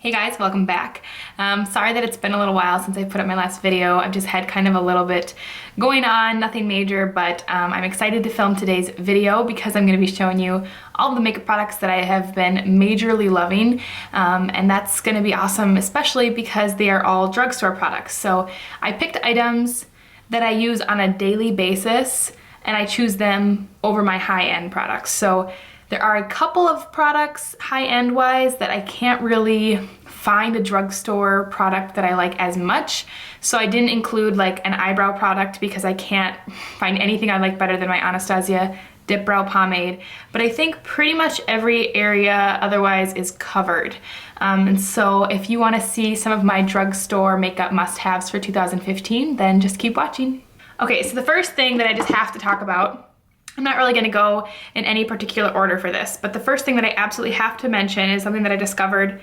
Hey guys, welcome back. Sorry that it's been a little while since I put up my last video. I've just had kind of a little bit going on, nothing major, but I'm excited to film today's video because I'm going to be showing you all the makeup products that I have been majorly loving, and that's going to be awesome, especially because they are all drugstore products. So I picked items that I use on a daily basis, and I choose them over my high-end products. So there are a couple of products, high-end wise, that I can't really find a drugstore product that I like as much. So I didn't include like an eyebrow product because I can't find anything I like better than my Anastasia Dip Brow Pomade. But I think pretty much every area otherwise is covered. And so if you want to see some of my drugstore makeup must-haves for 2015, then just keep watching. Okay, so the first thing that I just have to talk about, I'm not really going to go in any particular order for this, but the first thing that I absolutely have to mention is something that I discovered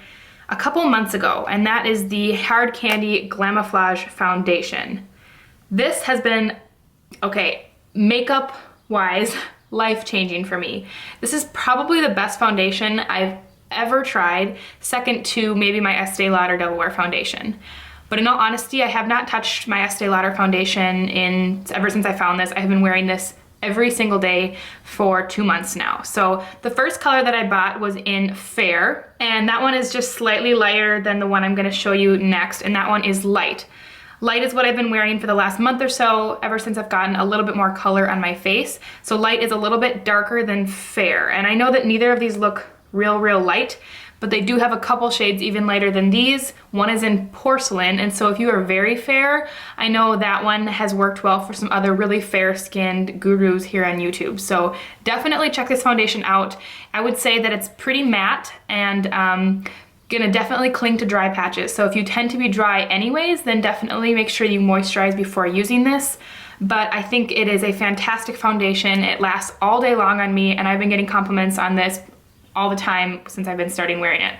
a couple months ago, and that is the Hard Candy Glamoflauge foundation. This has been, okay, makeup-wise, life-changing for me. This is probably the best foundation I've ever tried, second to maybe my Estee Lauder Double Wear foundation. But in all honesty, I have not touched my Estee Lauder foundation ever since I found this. I have been wearing this every single day for 2 months now. So the first color that I bought was in Fair, and that one is just slightly lighter than the one I'm gonna show you next, and that one is Light. Light is what I've been wearing for the last month or so, ever since I've gotten a little bit more color on my face. So Light is a little bit darker than Fair, and I know that neither of these look real light, but they do have a couple shades even lighter than these. One is in Porcelain, and so if you are very fair, I know that one has worked well for some other really fair-skinned gurus here on YouTube. So definitely check this foundation out. I would say that it's pretty matte and gonna definitely cling to dry patches. So if you tend to be dry anyways, then definitely make sure you moisturize before using this. But I think it is a fantastic foundation. It lasts all day long on me, and I've been getting compliments on this all the time since I've been starting wearing it.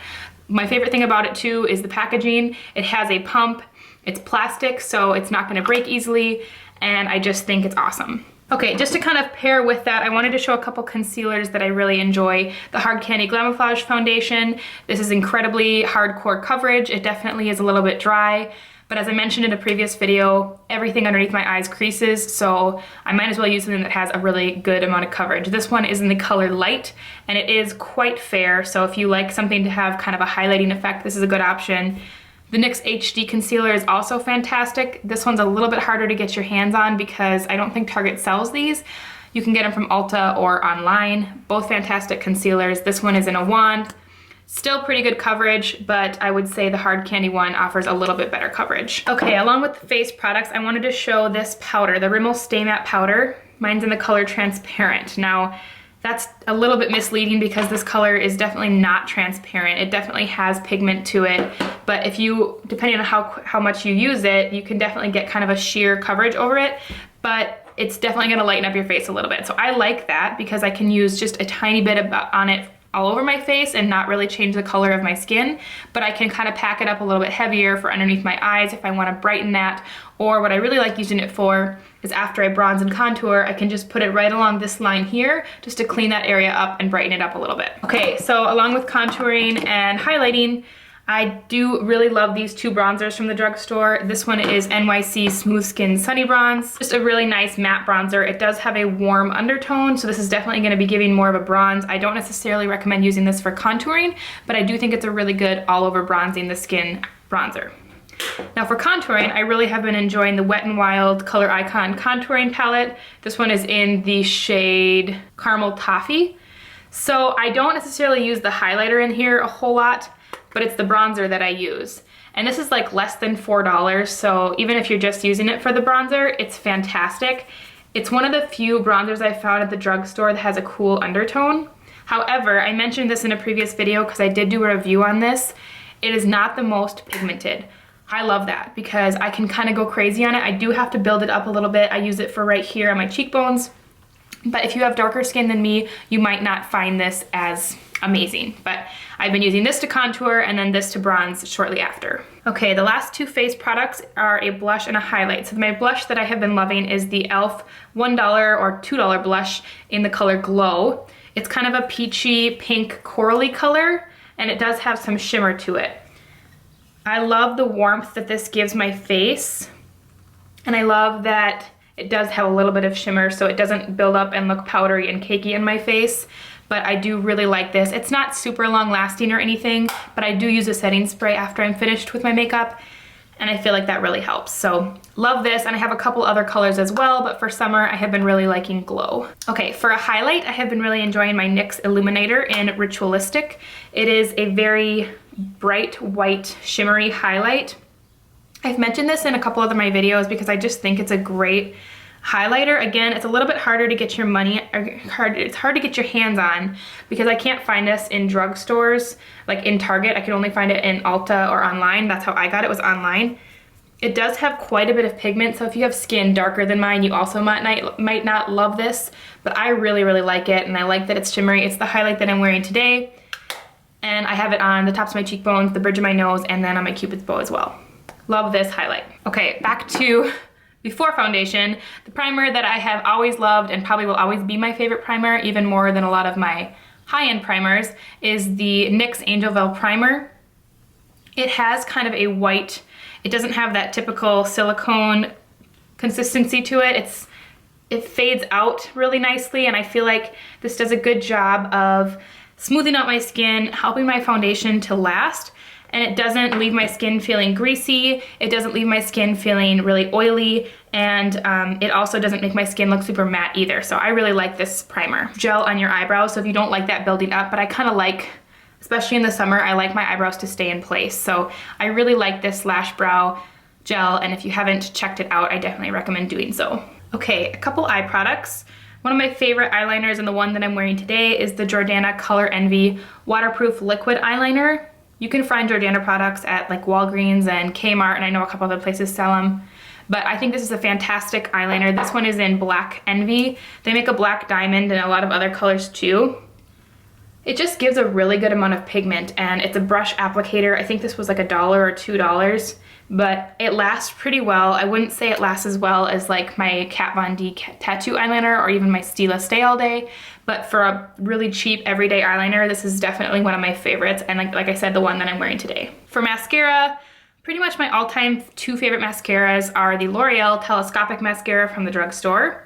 My favorite thing about it too is the packaging. It has a pump, it's plastic, so it's not gonna break easily, and I just think it's awesome. Okay, just to kind of pair with that, I wanted to show a couple concealers that I really enjoy. The Hard Candy Glamoflauge foundation. This is incredibly hardcore coverage. It definitely is a little bit dry, but as I mentioned in a previous video, everything underneath my eyes creases, so I might as well use something that has a really good amount of coverage. This one is in the color Light, and it is quite fair, so if you like something to have kind of a highlighting effect, this is a good option. The NYX HD concealer is also fantastic. This one's a little bit harder to get your hands on because I don't think Target sells these. You can get them from Ulta or online. Both fantastic concealers. This one is in a wand. Still pretty good coverage, but I would say the Hard Candy one offers a little bit better coverage. Okay, along with the face products, I wanted to show this powder, the Rimmel Stay Matte Powder. Mine's in the color Transparent. Now, that's a little bit misleading because this color is definitely not transparent. It definitely has pigment to it, but if you, depending on how much you use it, you can definitely get kind of a sheer coverage over it, but it's definitely gonna lighten up your face a little bit. So I like that because I can use just a tiny bit on it all over my face and not really change the color of my skin, but I can kind of pack it up a little bit heavier for underneath my eyes if I want to brighten that. Or what I really like using it for is after I bronze and contour, I can just put it right along this line here just to clean that area up and brighten it up a little bit. Okay, so along with contouring and highlighting, I do really love these two bronzers from the drugstore. This one is NYX Smooth Skin Sunny Bronze. Just a really nice matte bronzer. It does have a warm undertone, so this is definitely gonna be giving more of a bronze. I don't necessarily recommend using this for contouring, but I do think it's a really good all over bronzing the skin bronzer. Now for contouring, I really have been enjoying the Wet n Wild Color Icon contouring palette. This one is in the shade Caramel Toffee. So I don't necessarily use the highlighter in here a whole lot, but it's the bronzer that I use. And this is like less than $4, so even if you're just using it for the bronzer, it's fantastic. It's one of the few bronzers I found at the drugstore that has a cool undertone. However, I mentioned this in a previous video because I did do a review on this. It is not the most pigmented. I love that because I can kind of go crazy on it. I do have to build it up a little bit. I use it for right here on my cheekbones. But if you have darker skin than me, you might not find this as amazing. But I've been using this to contour and then this to bronze shortly after. Okay, the last two face products are a blush and a highlight. So my blush that I have been loving is the e.l.f. $1 or $2 blush in the color Glow. It's kind of a peachy pink corally color, and it does have some shimmer to it. I love the warmth that this gives my face, and I love that it does have a little bit of shimmer so it doesn't build up and look powdery and cakey in my face, but I do really like this. It's not super long lasting or anything, but I do use a setting spray after I'm finished with my makeup, and I feel like that really helps. So love this, and I have a couple other colors as well, but for summer I have been really liking Glow. Okay, for a highlight, I have been really enjoying my NYX Illuminator in Ritualistic. It is a very bright white shimmery highlight. I've mentioned this in a couple of my videos because I just think it's a great highlighter. Again, it's a little bit harder to get your it's hard to get your hands on because I can't find this in drugstores, like in Target. I can only find it in Ulta or online. That's how I got it, was online. It does have quite a bit of pigment, so if you have skin darker than mine, you also might not love this, but I really, really like it, and I like that it's shimmery. It's the highlight that I'm wearing today, and I have it on the tops of my cheekbones, the bridge of my nose, and then on my Cupid's bow as well. Love this highlight. Okay, back to before foundation. The primer that I have always loved and probably will always be my favorite primer, even more than a lot of my high-end primers, is the NYX Angel Veil primer. It has kind of a white, it doesn't have that typical silicone consistency to it. It fades out really nicely, and I feel like this does a good job of smoothing out my skin, helping my foundation to last, and it doesn't leave my skin feeling greasy. It doesn't leave my skin feeling really oily, and it also doesn't make my skin look super matte either. So I really like this primer. Gel on your eyebrows, so if you don't like that building up, but I kind of like, especially in the summer, I like my eyebrows to stay in place. So I really like this Lash Brow Gel, and if you haven't checked it out, I definitely recommend doing so. Okay, a couple eye products. One of my favorite eyeliners, and the one that I'm wearing today, is the Jordana Color Envy Waterproof Liquid Eyeliner. You can find Jordana products at like Walgreens and Kmart, and I know a couple other places sell them. But I think this is a fantastic eyeliner. This one is in Black Envy. They make a black diamond and a lot of other colors too. It just gives a really good amount of pigment, and it's a brush applicator. I think this was like $1 or $2, but it lasts pretty well. I wouldn't say it lasts as well as like my Kat Von D tattoo eyeliner or even my Stila Stay All Day, but for a really cheap everyday eyeliner, this is definitely one of my favorites, and like I said, the one that I'm wearing today. For mascara, pretty much my all-time two favorite mascaras are the L'Oreal Telescopic Mascara from the drugstore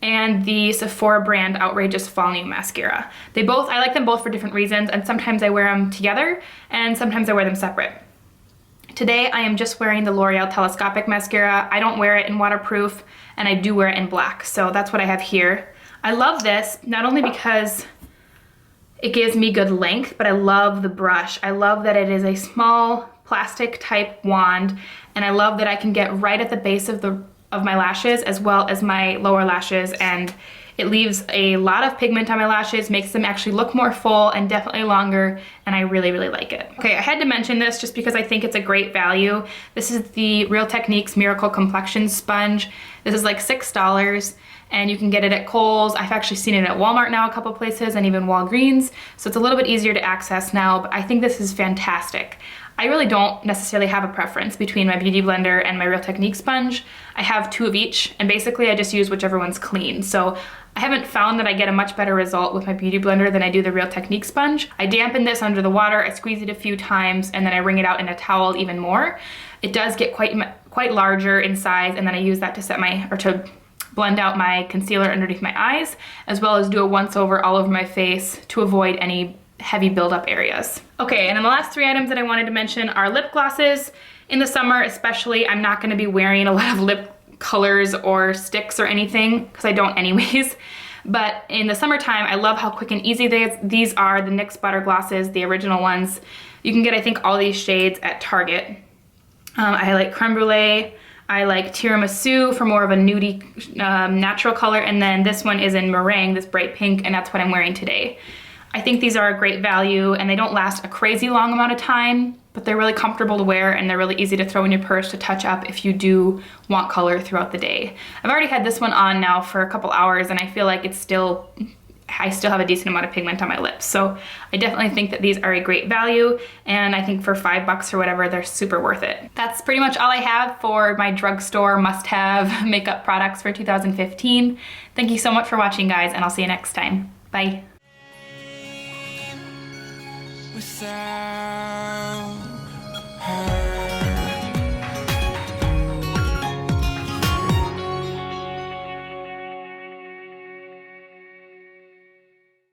and the Sephora brand Outrageous Fall New Mascara. I like them both for different reasons, and sometimes I wear them together and sometimes I wear them separate. Today I am just wearing the L'Oreal Telescopic Mascara. I don't wear it in waterproof, and I do wear it in black, so that's what I have here. I love this not only because it gives me good length, but I love the brush. I love that it is a small plastic type wand, and I love that I can get right at the base of my lashes as well as my lower lashes, and it leaves a lot of pigment on my lashes, makes them actually look more full and definitely longer, and I really, really like it. Okay, I had to mention this just because I think it's a great value. This is the Real Techniques Miracle Complexion Sponge. This is like $6, and you can get it at Kohl's. I've actually seen it at Walmart now a couple places, and even Walgreens, so it's a little bit easier to access now, but I think this is fantastic. I really don't necessarily have a preference between my Beauty Blender and my Real Techniques sponge. I have two of each, and basically I just use whichever one's clean. So I haven't found that I get a much better result with my Beauty Blender than I do the Real Techniques sponge. I dampen this under the water, I squeeze it a few times, and then I wring it out in a towel even more. It does get quite larger in size, and then I use that to blend out my concealer underneath my eyes, as well as do a once over all over my face to avoid any heavy buildup areas. Okay, and then the last three items that I wanted to mention are lip glosses. In the summer especially, I'm not gonna be wearing a lot of lip colors or sticks or anything, because I don't anyways. But in the summertime, I love how quick and easy these are, the NYX Butter Glosses, the original ones. You can get, I think, all these shades at Target. I like Crème Brulee, I like Tiramisu for more of a nudie natural color, and then this one is in Merengue, this bright pink, and that's what I'm wearing today. I think these are a great value, and they don't last a crazy long amount of time, but they're really comfortable to wear, and they're really easy to throw in your purse to touch up if you do want color throughout the day. I've already had this one on now for a couple hours, and I feel like I still have a decent amount of pigment on my lips. So I definitely think that these are a great value, and I think for $5 or whatever, they're super worth it. That's pretty much all I have for my drugstore must-have makeup products for 2015. Thank you so much for watching, guys, and I'll see you next time. Bye.